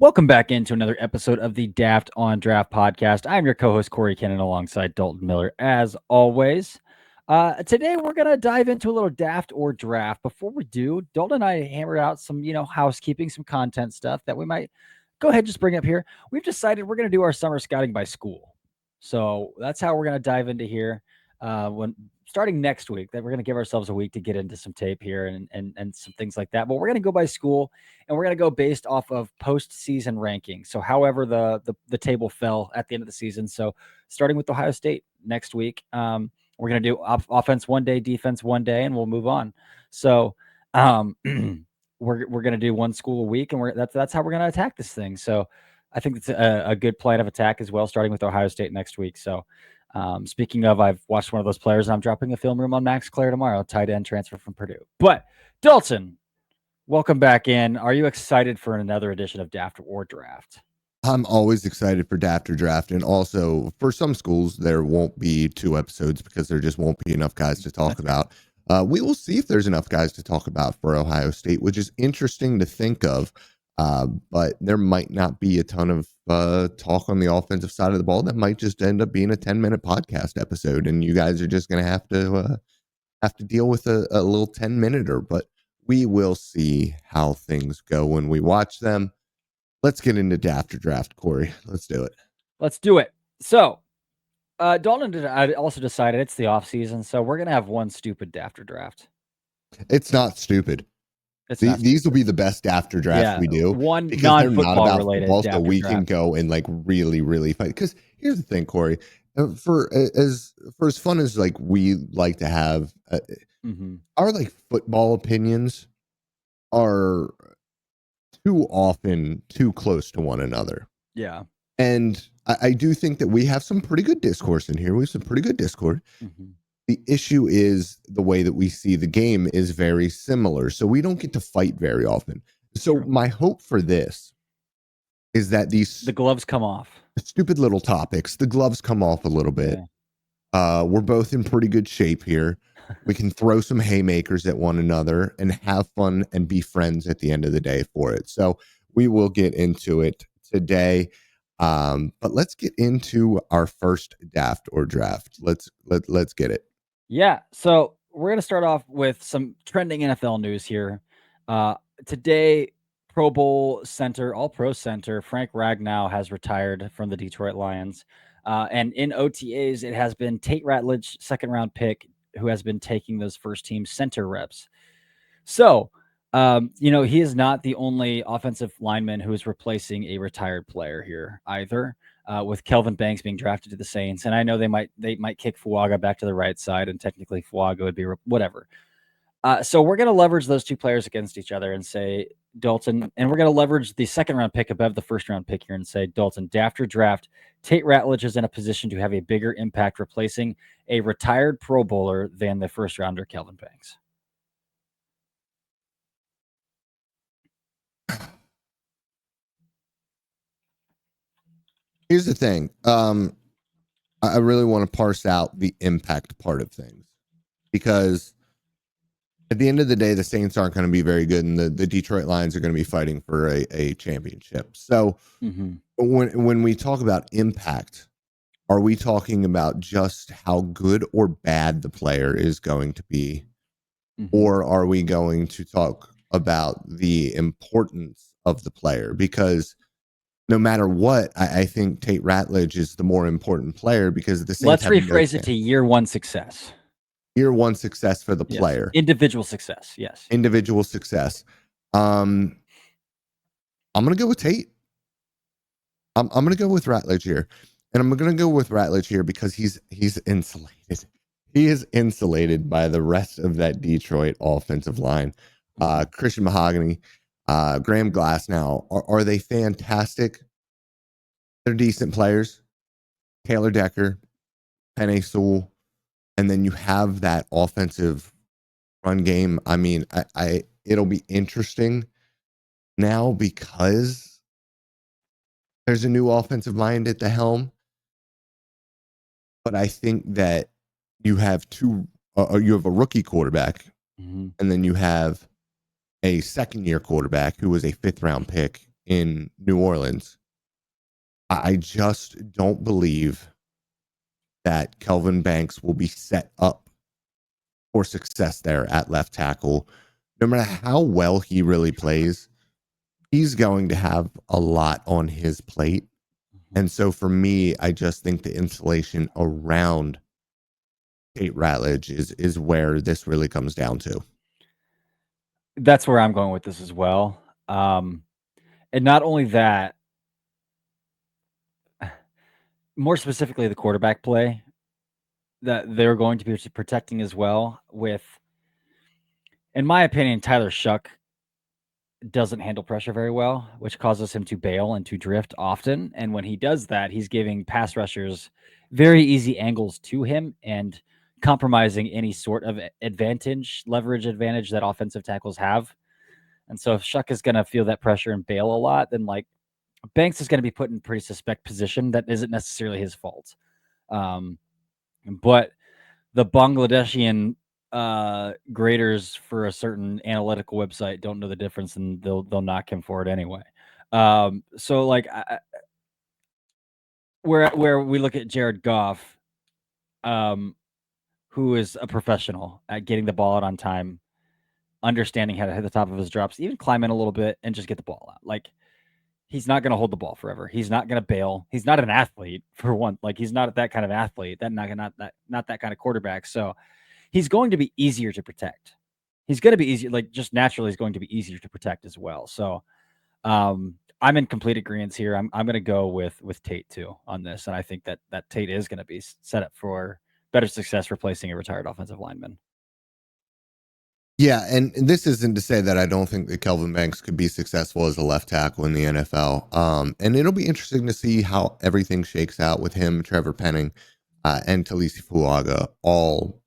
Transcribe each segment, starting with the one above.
Welcome back into another episode of the Daft on Draft podcast. I'm your co-host Corey Kennan alongside Dalton Miller as always. Today we're gonna dive into a little Daft or Draft. Before we do, Dalton and I hammered out some, housekeeping, some content stuff that we might go ahead and just bring up here. We've decided we're gonna do our summer scouting by school, so that's how we're gonna dive into here. When starting next week, that we're gonna give ourselves a week to get into some tape here and some things like that. But we're gonna go by school and we're going to go based off of postseason rankings. So, however the table fell at the end of the season. So, starting with Ohio State next week, we're going to do offense one day, defense one day, and we'll move on. So, we're going to do one school a week, and that's how we're going to attack this thing. So, I think it's a good plan of attack as well, starting with Ohio State next week. So. Speaking of, I've watched one of those players, and I'm dropping a film room on Max Clare tomorrow, tight end transfer from Purdue. But Dalton, welcome back in. Are you excited for another edition of Daft or Draft? I'm always excited for Daft or Draft. And also, for some schools, there won't be 2 episodes because there just won't be enough guys to talk about. We will see if there's enough guys to talk about for Ohio State, which is interesting to think of. But there might not be a ton of talk on the offensive side of the ball. That might just end up being a 10-minute podcast episode. And you guys are just going to have to deal with a little 10-minuter. But we will see how things go when we watch them. Let's get into Daft or Draft, Corey. Let's do it. Let's do it. So, Dalton and I also decided it's the off season, so we're gonna have one stupid Daft or Draft. It's not stupid. These will be the best Daft or Draft we do. One because non-football they're not about related football, Daft so or we Draft. can go and like really fight. Because here's the thing, Corey. For as fun as like we like to have, our like football opinions are too often too close to one another. Yeah. And I do think that we have some pretty good discourse in here. We have some pretty good discord. The issue is the way that we see the game is very similar. So we don't get to fight very often. So my hope for this is that the gloves come off. Stupid little topics, the gloves come off a little bit. Yeah. We're both in pretty good shape here. We can throw some haymakers at one another and have fun and be friends at the end of the day for it. So we will get into it today. But let's get into our first Daft or Draft. Let's get it. Yeah. So we're going to start off with some trending NFL news here. Today, Pro Bowl center, All Pro center, Frank Ragnow has retired from the Detroit Lions. And in OTAs, it has been Tate Ratledge, second round pick, who has been taking those first team center reps. So, he is not the only offensive lineman who is replacing a retired player here either. With Kelvin Banks being drafted to the Saints, and I know they might kick Fuaga back to the right side, and technically Fuaga would be whatever. So we're going to leverage those two players against each other and say, Dalton, and we're going to leverage the second round pick above the first round pick here and say, Dalton, Daft or Draft, Tate Ratledge is in a position to have a bigger impact replacing a retired Pro Bowler than the first rounder Kelvin Banks. Here's the thing. I really want to parse out the impact part of things, because at the end of the day, the Saints aren't going to be very good, and the Detroit Lions are going to be fighting for a championship. So when we talk about impact, are we talking about just how good or bad the player is going to be? Or are we going to talk about the importance of the player? Because no matter what, I think Tate Ratledge is the more important player, because the Saints. Let's rephrase it to year one success. Year one success for the player. Individual success, yes. Individual success. I'm going to go with Tate. I'm going to go with Ratledge here. And I'm going to go with Ratledge here because he's insulated. He is insulated by the rest of that Detroit offensive line. Christian Mahogany, Graham Glasnow, are they fantastic? They're decent players. Taylor Decker, Penei Sewell, and then you have that offensive run game. I mean, it'll be interesting now because there's a new offensive mind at the helm. But I think that you have you have a rookie quarterback, and then you have a second-year quarterback who was a fifth-round pick in New Orleans. I just don't believe that Kelvin Banks will be set up for success there at left tackle. No matter how well he really plays, he's going to have a lot on his plate. And so for me, I just think the insulation around Tate Ratledge is where this really comes down to. That's where I'm going with this as well. And not only that, more specifically, the quarterback play that they're going to be protecting as well. With, in my opinion, Tyler Shuck doesn't handle pressure very well, which causes him to bail and to drift often. And when he does that, he's giving pass rushers very easy angles to him and compromising any sort of leverage advantage that offensive tackles have. And so if Shuck is going to feel that pressure and bail a lot, then like Banks is going to be put in a pretty suspect position that isn't necessarily his fault. But the Bangladeshian graders for a certain analytical website don't know the difference, and they'll knock him for it anyway. So like where we look at Jared Goff, who is a professional at getting the ball out on time, understanding how to hit the top of his drops, even climb in a little bit and just get the ball out. Like he's not going to hold the ball forever. He's not going to bail. He's not an athlete for one. Like he's not that kind of athlete. Not that kind of quarterback. So he's going to be easier to protect. He's going to be easier, like just naturally is going to be easier to protect as well. So I'm in complete agreement here. I'm going to go with Tate too on this, and I think that Tate is going to be set up for better success replacing a retired offensive lineman. Yeah, and this isn't to say that I don't think that Kelvin Banks could be successful as a left tackle in the NFL. And it'll be interesting to see how everything shakes out with him, Trevor Penning, and Talisi Fuaga all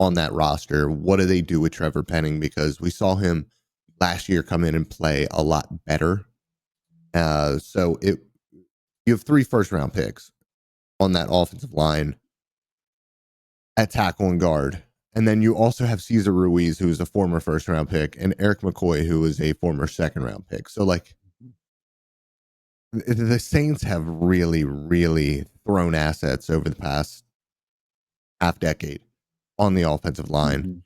on that roster. What do they do with Trevor Penning? Because we saw him last year come in and play a lot better. So you have 3 first-round picks on that offensive line at tackle and guard. And then you also have Cesar Ruiz, who is a former first-round pick, and Eric McCoy, who is a former second-round pick. So, like, the Saints have really, really thrown assets over the past half decade on the offensive line. Mm-hmm.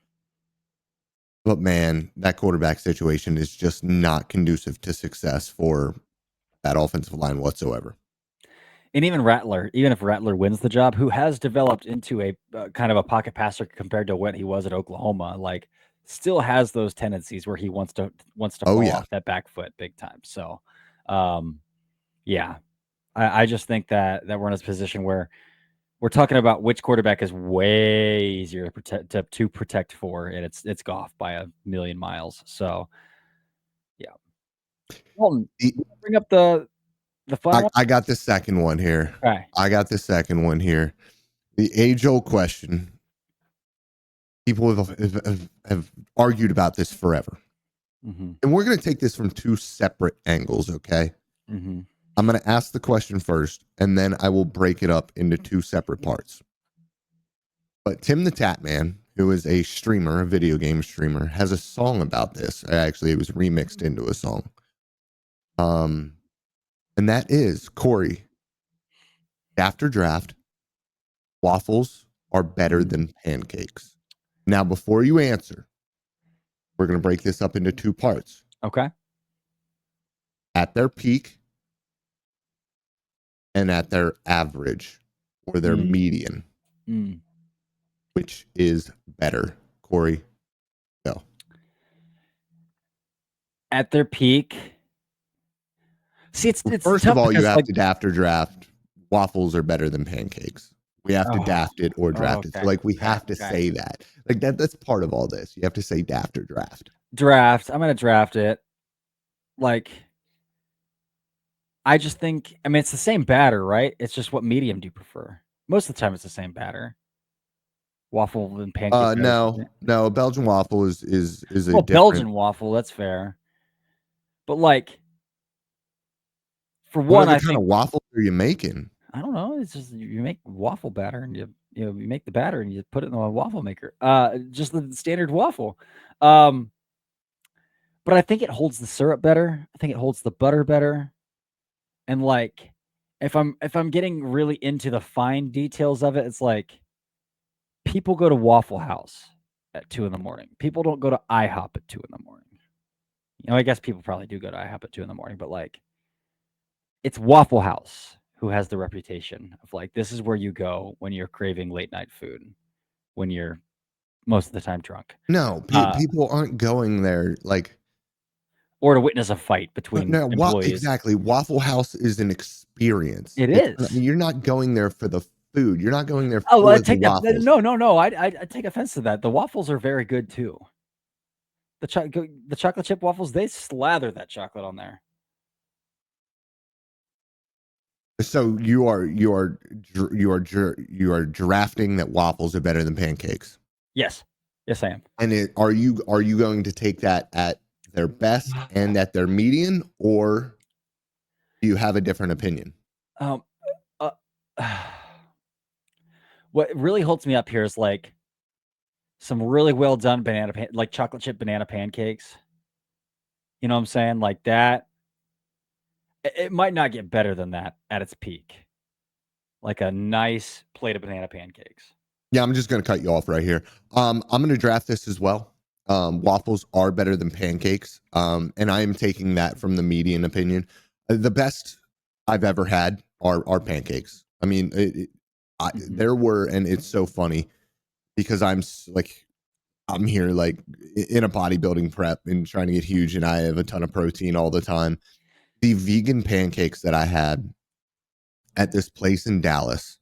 But, man, that quarterback situation is just not conducive to success for that offensive line whatsoever. And even if Rattler wins the job, who has developed into a kind of a pocket passer compared to what he was at Oklahoma, like still has those tendencies where he wants to fall off that back foot big time. So, yeah, I just think that we're in a position where we're talking about which quarterback is way easier to protect for, and it's Goff by a million miles. So, yeah. Walton, bring up the final one? I got the second one here. Okay. I got the second one here. The age-old question. People have argued about this forever. Mm-hmm. And we're going to take this from 2 separate angles, okay? Mm-hmm. I'm going to ask the question first, and then I will break it up into 2 separate parts. But Tim the Tatman, who is a streamer, a video game streamer, has a song about this. Actually, it was remixed into a song. And that is, Corey, after draft, waffles are better than pancakes. Now, before you answer, we're going to break this up into 2 parts. Okay. At their peak and at their average or their median. Which is better? Corey, go. At their peak. See, it's first of all, you have to Daft or draft. Waffles are better than pancakes. We have to Daft it or draft it. So, like, we have to say that. Like, that's part of all this. You have to say Daft or draft. Draft. I'm going to draft it. Like, I just think, I mean, it's the same batter, right? It's just what medium do you prefer? Most of the time, it's the same batter. Waffle and pancake. No. Belgian waffle is a different... Belgian waffle. That's fair. But like, for one, what kind of waffle are you making? I don't know. It's just you make waffle batter and you make the batter and you put it in a waffle maker. Just the standard waffle. but I think it holds the syrup better. I think it holds the butter better. And like, if I'm getting really into the fine details of it, it's like people go to Waffle House at 2 in the morning. People don't go to IHOP at 2 in the morning. I guess people probably do go to IHOP at 2 in the morning, but like, it's Waffle House who has the reputation of like, this is where you go when you're craving late night food, when you're most of the time drunk. No, people aren't going there like, or to witness a fight between no, employees. exactly. Waffle House is an experience. It It's is. you're not going there for the food. You're not going there Oh, I for the take that. waffles. No. I take offense to that. The waffles are very good too. The chocolate chip waffles, they slather that chocolate on there. So you are drafting that waffles are better than pancakes. Yes, I am. And are you going to take that at their best and at their median, or do you have a different opinion? Uh, what really holds me up here is like some really well done like chocolate chip banana pancakes. You know what I'm saying? Like that. It might not get better than that at its peak. Like a nice plate of banana pancakes. Yeah, I'm just going to cut you off right here. I'm going to draft this as well. Waffles are better than pancakes, and I am taking that from the median opinion. The best I've ever had are pancakes. I mean, there were, and it's so funny because I'm here like in a bodybuilding prep and trying to get huge, and I have a ton of protein all the time. The vegan pancakes that I had at this place in Dallas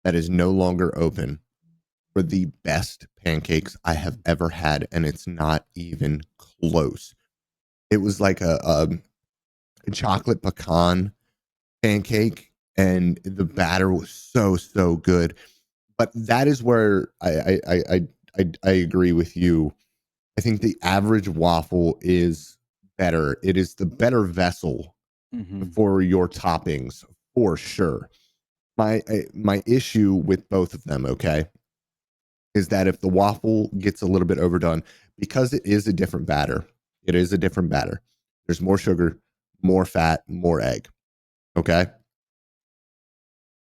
that is no longer open were the best pancakes I have ever had, and it's not even close. It was like a chocolate pecan pancake, and the batter was so good. But that is where I agree with you. I think the average waffle is better. It is the better vessel for your toppings for sure. My issue with both of them, okay, is that if the waffle gets a little bit overdone, because it is a different batter, there's more sugar, more fat, more egg. Okay.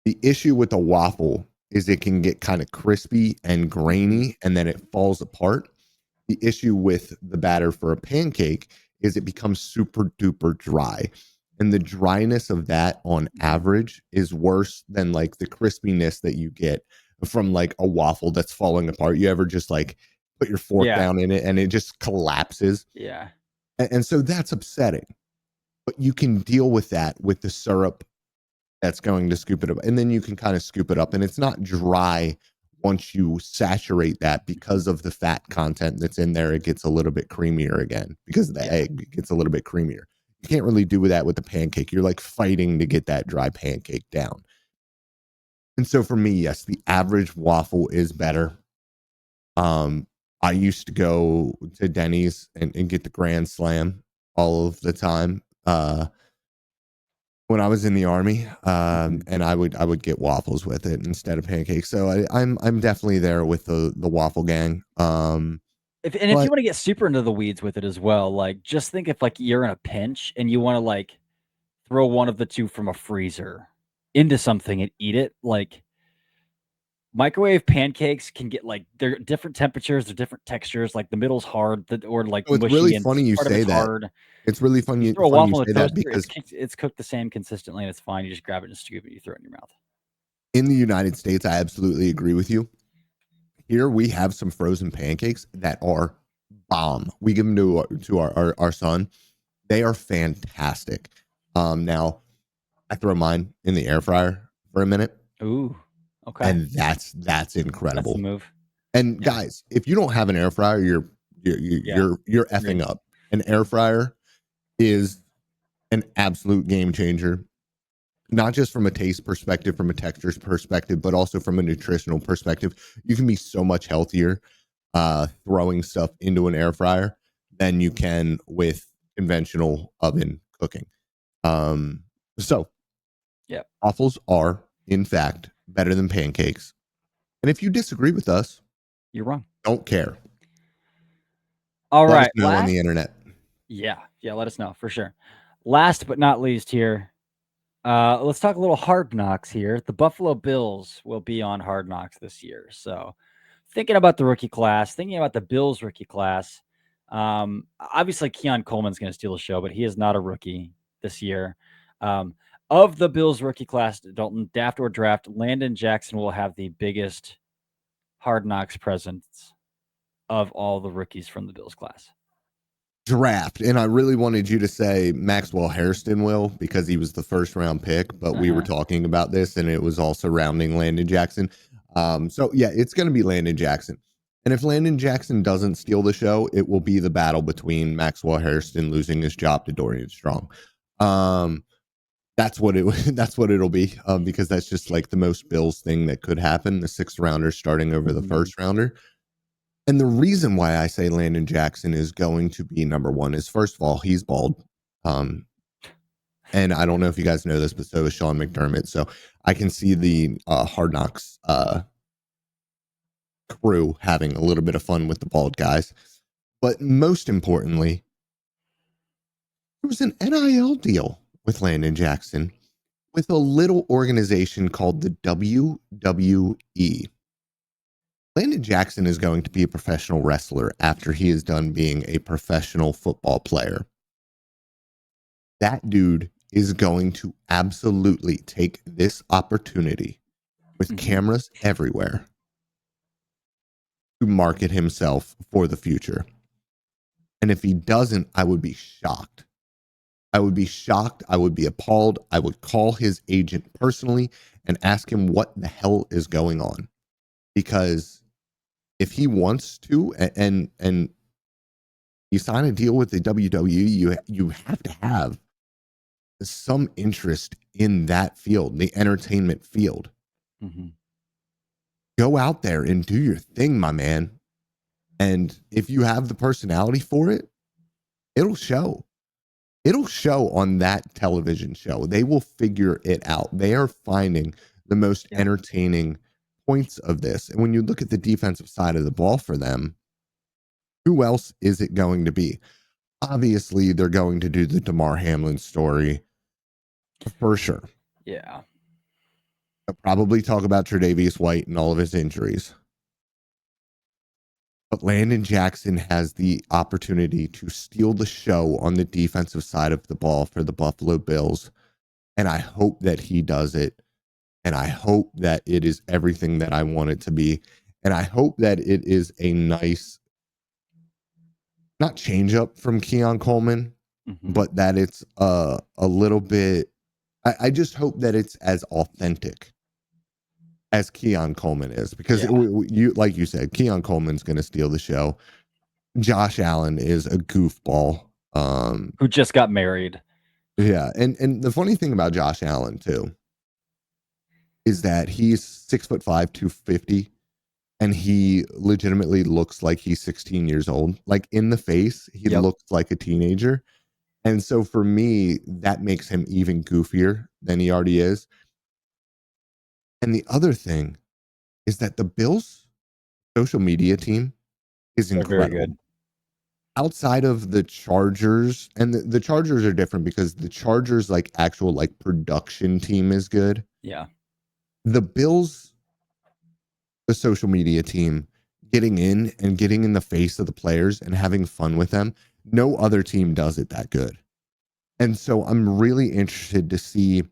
The issue with the waffle is it can get kind of crispy and grainy and then it falls apart. The issue with the batter for a pancake is it becomes super duper dry. And the dryness of that on average is worse than like the crispiness that you get from like a waffle that's falling apart. You ever just like put your fork down in it and it just collapses? Yeah. And so that's upsetting. But you can deal with that with the syrup that's going to scoop it up. And then you can kind of scoop it up and it's not dry once you saturate that because of the fat content that's in there. It gets a little bit creamier again because the egg gets a little bit creamier. You can't really do that with the pancake. You're like fighting to get that dry pancake down. And so for me, yes, the average waffle is better. I used to go to Denny's and get the Grand Slam all of the time when I was in the Army, and I would get waffles with it instead of pancakes. So I'm definitely there with the waffle gang. If you want to get super into the weeds with it as well, like just think if like you're in a pinch and you want to like throw one of the two from a freezer into something and eat it, like microwave pancakes can get like they're different temperatures, they're different textures. Like the middle's hard, or like it's really mushy, and funny you part of say it's that. hard. It's really funny. You throw a Funny you waffle in say a that toaster, because it's cooked the same consistently, and it's fine. You just grab it and scoop it, and you throw it in your mouth. in the United States, I absolutely agree with you. Here we have some frozen pancakes that are bomb. We give them to our son. They are fantastic. Now I throw mine in the air fryer for a minute. Ooh, okay. And that's incredible. That's the move. And guys, if you don't have an air fryer, you're effing up. An air fryer is an absolute game changer, not just from a taste perspective, from a texture perspective, but also from a nutritional perspective. You can be so much healthier throwing stuff into an air fryer than you can with conventional oven cooking. So waffles are in fact better than pancakes. And if you disagree with us, you're wrong. Don't care. All Let right. us know on the internet. Yeah, let us know for sure. Last but not least here, let's talk a little Hard Knocks here. The Buffalo Bills will be on Hard Knocks this year. So, thinking about the rookie class, thinking about the Bills rookie class, obviously Keon Coleman's going to steal the show, but he is not a rookie this year. Um, of the Bills rookie class, Dalton, Daft or draft, Landon Jackson will have the biggest Hard Knocks presence of all the rookies from the Bills class. Draft, and I really wanted you to say Maxwell Hairston will because he was the first round pick, but we were talking about this and it was all surrounding Landon Jackson. So yeah, it's going to be Landon Jackson. And if Landon Jackson doesn't steal the show, it will be the battle between Maxwell Hairston losing his job to Dorian Strong. That's what that's what it'll be, because that's just like the most Bills thing that could happen. The sixth rounder starting over the first rounder. And the reason why I say Landon Jackson is going to be number one is, first of all, he's bald. And I don't know if you guys know this, but so is Sean McDermott. So I can see the Hard Knocks crew having a little bit of fun with the bald guys. But most importantly, there was an NIL deal with Landon Jackson with a little organization called the WWE. Landon Jackson is going to be a professional wrestler after he is done being a professional football player. That dude is going to absolutely take this opportunity with cameras everywhere to market himself for the future. And if he doesn't, I would be shocked. I would be shocked. I would be appalled. I would call his agent personally and ask him what the hell is going on. Because if he wants to and you sign a deal with the WWE, you have to have some interest in that field, the entertainment field. Go out there and do your thing, my man. And if you have the personality for it, it'll show. It'll show on that television show. They will figure it out. They are finding the most entertaining points of this. And when you look at the defensive side of the ball for them, who else is it going to be? Obviously, they're going to do the DeMar Hamlin story for sure. Yeah. They'll probably talk about Tre'Davious White and all of his injuries. But Landon Jackson has the opportunity to steal the show on the defensive side of the ball for the Buffalo Bills. And I hope that he does it. And I hope that it is everything that I want it to be. And I hope that it is a nice, not change up from Keon Coleman, but that it's a little bit, I just hope that it's as authentic as Keon Coleman is, because you, like you said, Keon Coleman's going to steal the show. Josh Allen is a goofball, who just got married. Yeah, and the funny thing about Josh Allen too is that he's 6'5", 250, and he legitimately looks like he's 16 years old. Like in the face, he looks like a teenager. And so for me, that makes him even goofier than he already is. And the other thing is that the Bills social media team is incredible. Very good. Outside of the Chargers, and the Chargers are different because the Chargers like actual like production team is good. Yeah. The Bills, the social media team, getting in the face of the players and having fun with them. No other team does it that good. And so I'm really interested to see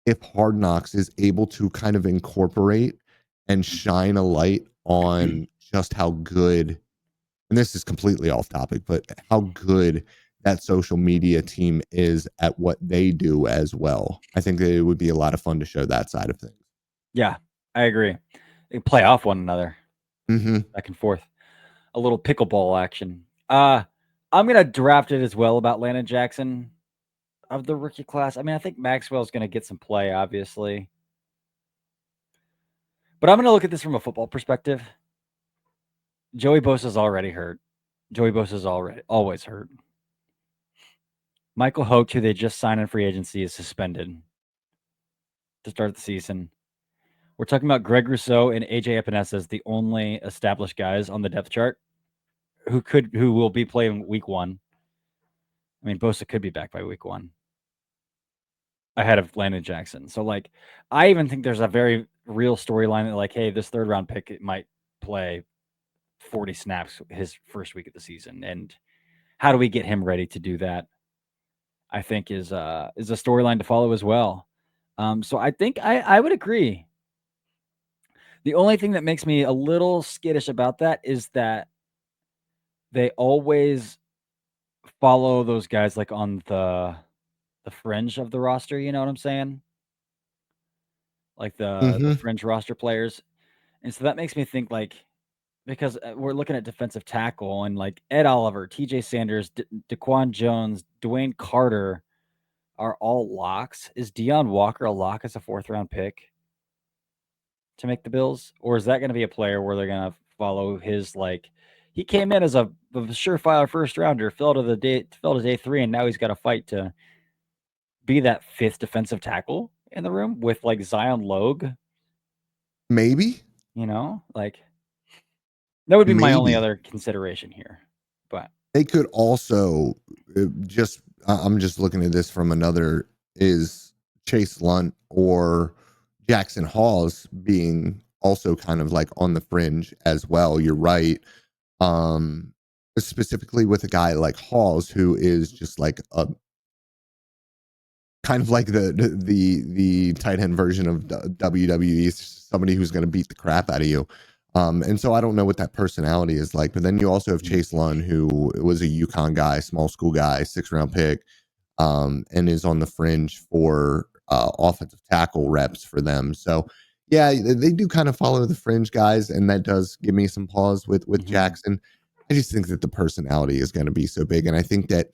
if Hard Knocks is able to kind of incorporate and shine a light on just how good, and this is completely off topic, but how good that social media team is at what they do as well. I think that it would be a lot of fun to show that side of things. Yeah, I agree. They play off one another back and forth. A little pickleball action. I'm going to draft it as well about Landon Jackson of the rookie class. I mean, I think Maxwell's going to get some play, obviously. But I'm going to look at this from a football perspective. Joey Bosa's already hurt. Joey Bosa's always hurt. Michael Hoke, who they just signed in free agency, is suspended to start the season. We're talking about Greg Rousseau and AJ Epinesa as the only established guys on the depth chart who will be playing week one. I mean, Bosa could be back by week 1 ahead of Landon Jackson. So, like, I even think there's a very real storyline that, like, hey, this 3rd round pick it might play 40 snaps his first week of the season, and how do we get him ready to do that? I think is a storyline to follow as well. So I think I would agree. The only thing that makes me a little skittish about that is that they always follow those guys like on the fringe of the roster. You know what I'm saying? Like the Mm-hmm. fringe roster players, and so that makes me think like because we're looking at defensive tackle and like Ed Oliver, T.J. Sanders, Daquan Jones, Dwayne Carter are all locks. Is Deion Walker a lock as a 4th round pick to make the Bills, or is that going to be a player where they're going to follow his like? He came in as a surefire first rounder, fell to day 3, and now he's got to fight to be that 5th defensive tackle in the room with like Zion Logue. Maybe, Like that would be my only maybe other consideration here. But they could also just. I'm just looking at this from another is Chase Lunt or Jackson Hawes being also kind of like on the fringe as well. You're right. Um, Specifically with a guy like Hawes, who is just like a kind of like the tight end version of WWE, somebody who's going to beat the crap out of you. And so I don't know what that personality is like. But then you also have Chase Lunn, who was a UConn guy, small school guy, 6th round pick, and is on the fringe for offensive tackle reps for them. So yeah, they do kind of follow the fringe guys, and that does give me some pause with Jackson. I just think that the personality is going to be so big, and I think that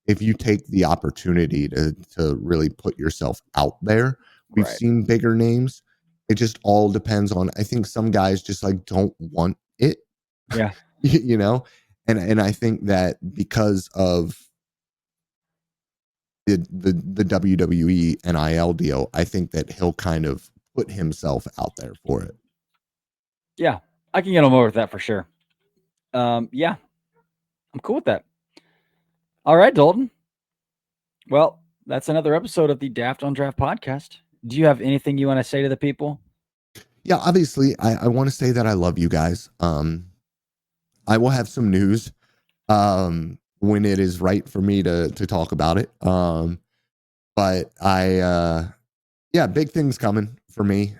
if you take the opportunity to really put yourself out there, we've right, seen bigger names. It just all depends on. I think some guys just like don't want it, yeah, you know, and I think that because of the WWE NIL deal, I think that he'll kind of put himself out there for it. yeah, I can get on board with that for sure. Yeah, I'm cool with that. All right, Dalton. Well, that's another episode of the Daft on Draft podcast. Do you have anything you want to say to the people? Yeah, obviously, I want to say that I love you guys. I will have some news when it is right for me to talk about it. But yeah, big things coming for me.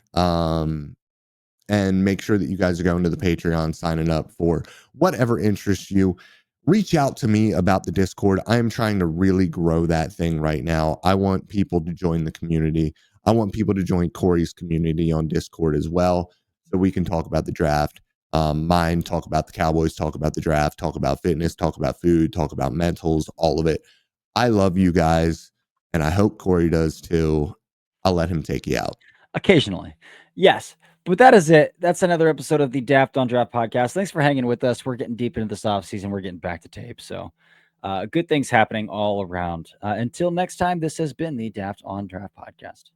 And make sure that you guys are going to the Patreon, signing up for whatever interests you. Reach out to me about the Discord. I am trying to really grow that thing right now. I want people to join the community. I want people to join Corey's community on Discord as well, so we can talk about the draft. Mine, talk about the Cowboys, talk about the draft, talk about fitness, talk about food, talk about mentals, all of it. I love you guys, and I hope Corey does too. I'll let him take you out. Occasionally. Yes. But that is it. That's another episode of the Daft on Draft podcast. Thanks for hanging with us. We're getting deep into this off season. We're getting back to tape. So good things happening all around. Until next time, this has been the Daft on Draft podcast.